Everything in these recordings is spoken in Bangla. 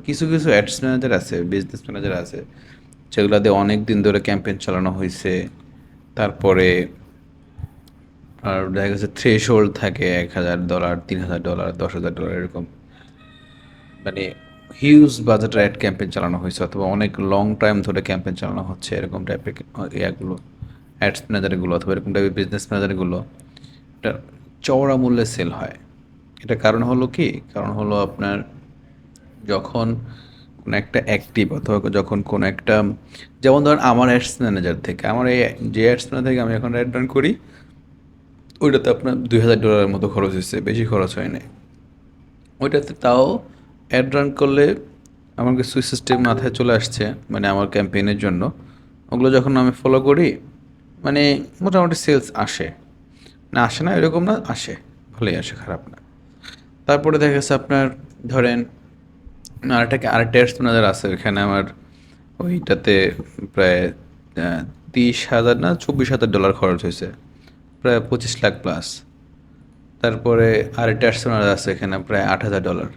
কিছু কিছু অ্যাডস ম্যানেজার আছে, বিজনেস ম্যানেজার আছে, যেগুলোতে অনেক দিন ধরে ক্যাম্পেইন চালানো হয়েছে। তারপরে আর দেখা গেছে থ্রেশহোল্ড থাকে $1,000, $3,000, $10,000 এরকম। মানে হিউজ বাজেটের অ্যাড ক্যাম্পেইন চালানো হয়েছে, অথবা অনেক লং টাইম ধরে ক্যাম্পেইন চালানো হচ্ছে, এরকম টাইপের ইয়াগুলো অ্যাডস ম্যানেজারগুলো অথবা এরকম টাইপের বিজনেস ম্যানেজারগুলো এটা চওড়া মূল্যে সেল হয়। এটা কারণ হলো কি, কারণ হলো আপনার যখন কোনো একটা অ্যাক্টিভ অথবা যখন কোনো একটা, যেমন ধরেন আমার অ্যাডস ম্যানেজার থেকে, আমার এই যে অ্যাডস ম্যানেজার থেকে আমি এখন অ্যাড রান করি, ওইটাতে আপনার $2,000 মতো খরচ হয়েছে, বেশি খরচ হয় নাই। ওইটাতে তাও অ্যাড রান করলে আমার কিছু সিস্টেম মাথায় চলে আসছে, মানে আমার ক্যাম্পেইনের জন্য। ওগুলো যখন আমি ফলো করি, মানে মোটামুটি সেলস আসে, না আসে না এরকম না, আসে, ভালোই আসে, খারাপ না। তারপরে দেখা গেছে আপনার ধরেন আরেকটা অ্যাডস ম্যানেজার আছে, ওইখানে আমার ওইটাতে প্রায় 30,000 না $24,000 খরচ হয়েছে, প্রায় 25 লাখ প্লাস। তারপরে আরেকটা অ্যাডস ম্যানেজার আছে, এখানে প্রায় $8,000।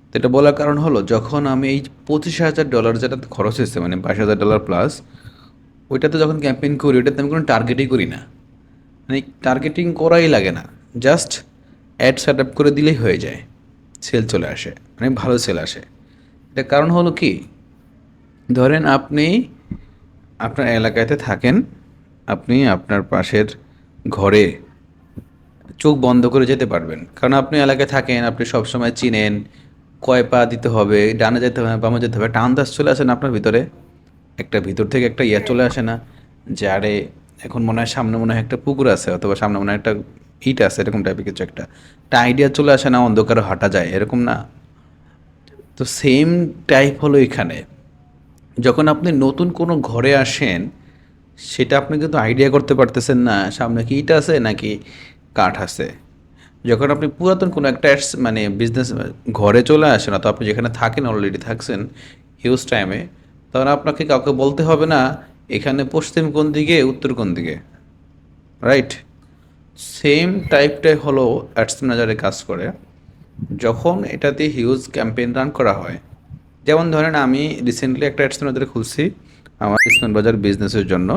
তো এটা বলার কারণ হলো, যখন আমি এই $25,000 যেটাতে খরচ হয়েছে, মানে $22,000 প্লাস, ওইটাতে যখন ক্যাম্পেইন করি, ওইটাতে আমি কোনো টার্গেটই করি না, মানে টার্গেটিং করাই লাগে না, জাস্ট অ্যাড সেট আপ করে দিলেই হয়ে যায়, সেল চলে আসে, মানে ভালো সেল আসে। এটা কারণ হলো কি, ধরেন আপনি আপনার এলাকাতে থাকেন, আপনি আপনার পাশের ঘরে চোখ বন্ধ করে যেতে পারবেন, কারণ আপনি এলাকায় থাকেন, আপনি সবসময় চিনেন কয় পা দিতে হবে, ডানে যেতে হবে বামে যেতে হবে, একটা আন্দাজ চলে আসে না আপনার ভিতরে, একটা ভিতর থেকে একটা ইয়ে চলে আসে না, যে আরে এখন মনে হয় সামনে মনে হয় একটা পুকুর আছে, অথবা সামনে মনে হয় একটা ইট আছে, এরকম টাইপের কিছু একটা একটা আইডিয়া চলে আসে না, অন্ধকারে হাঁটা যায় এরকম না। তো সেম টাইপ হলো এখানে, যখন আপনি নতুন কোনো ঘরে আসেন, সেটা আপনি কিন্তু আইডিয়া করতে পারতেছেন না সামনে কি ইট আছে নাকি কাঠ আছে। যখন আপনি পুরাতন কোনো একটা মানে বিজনেস ঘরে চলে আসেন, তো আপনি যেখানে থাকেন, অলরেডি থাকছেন হিউজ টাইমে, তখন আপনাকে কাউকে বলতে হবে না এখানে পশ্চিম কোন দিকে উত্তর কোন দিকে, রাইট? সেম টাইপটাই হলো অ্যাডস ম্যানেজারে কাজ করে, যখন এটাতে হিউজ ক্যাম্পেইন রান করা হয়। যেমন ধরেন আমি রিসেন্টলি একটা অ্যাডস ম্যানেজার খুলছি আমার ইসমাইল বাজার বিজনেসের জন্য।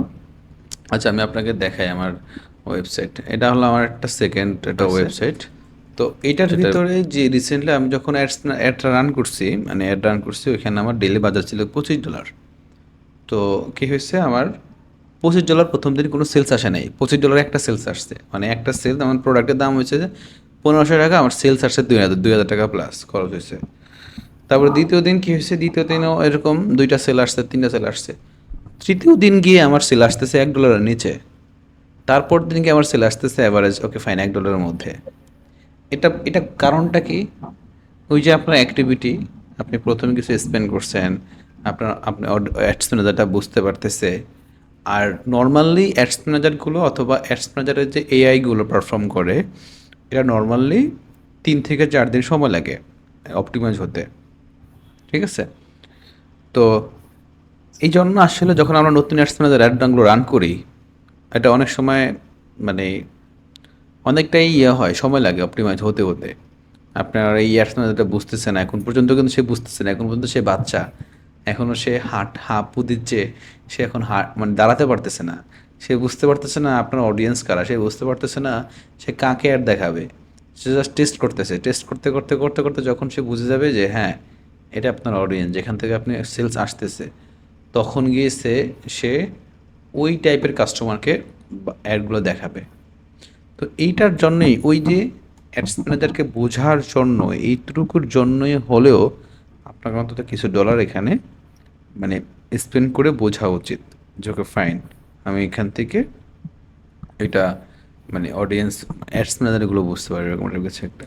আচ্ছা আমি আপনাকে দেখাই আমার ওয়েবসাইট, এটা হলো আমার একটা সেকেন্ড একটা ওয়েবসাইট। তো এইটার ভিতরে যে রিসেন্টলি আমি যখন অ্যাডটা রান করছি, মানে অ্যাড রান করছি, ওইখানে আমার ডেলি বাজার ছিল $25। তো কী হয়েছে, আমার $25 প্রথম দিন কোনো সেলস আসে নাই, $25 একটা সেলস আসছে, মানে একটা সেলস, আমার প্রোডাক্টের দাম হয়েছে যে $1,500, আমার সেলস আসছে 2,000 টাকা প্লাস খরচ হয়েছে। তারপর দ্বিতীয় দিন কী হয়েছে, দ্বিতীয় দিনও এরকম 2টা সেল আসছে, 3টা সেল আসছে। তৃতীয় দিন গিয়ে আমার সেল আসতেছে $1 নিচে। তারপর দিন গিয়ে আমার সেল আসতেছে অ্যাভারেজ ওকে ফাইন $1 মধ্যে। এটা এটা কারণটা কি? ওই যে আপনার অ্যাক্টিভিটি, আপনি প্রথমে কিছু স্পেন্ড করছেন, আপনি অ্যাডস ম্যানেজারটা বুঝতে পারতেছে। আর নর্মালি অ্যাডস ম্যানেজারগুলো অথবা অ্যাডস ম্যানেজারের যে এআইগুলো পারফর্ম করে, এটা নর্মালি 3 থেকে 4 দিন সময় লাগে অপটিমাইজ হতে, ঠিক আছে? তো এই জন্য আসলে যখন আমরা নতুন অ্যাডস ম্যানেজার অ্যাডগুলো রান করি, এটা অনেক সময় মানে অনেকটাই ইয়ে হয়, সময় লাগে অপটিমাইজ হতে হতে। আপনার এই অ্যাডস ম্যানেজারটা বুঝতেছে না এখন পর্যন্ত, কিন্তু সে বুঝতেছে না এখন পর্যন্ত, সে বাচ্চা, এখনও সে হাঁপু দিচ্ছে, সে এখন মানে দাঁড়াতে পারতেছে না, সে বুঝতে পারতেছে না আপনার অডিয়েন্স কারা, সে বুঝতে পারতেছে না সে কাকে অ্যাড দেখাবে। সে জাস্ট টেস্ট করতেছে, টেস্ট করতে করতে করতে করতে যখন সে বুঝে যাবে যে হ্যাঁ এটা আপনার অডিয়েন্স, যেখান থেকে আপনি সেলস আসতেছে, তখন গিয়ে সে ওই টাইপের কাস্টমারকে অ্যাডগুলো দেখাবে। তো এইটার জন্যই ওই যে অ্যাডস ম্যানেজারকে বোঝার জন্য, এইটুকুর জন্যই হলেও আপনার অন্তত কিছু ডলার এখানে মানে স্পেন্ড করে বোঝা উচিত যে ওকে ফাইন, আমি এখান থেকে এটা মানে অডিয়েন্স অ্যাডস ম্যানেজারগুলো বুঝতে পারি, এরকম কিছু একটা।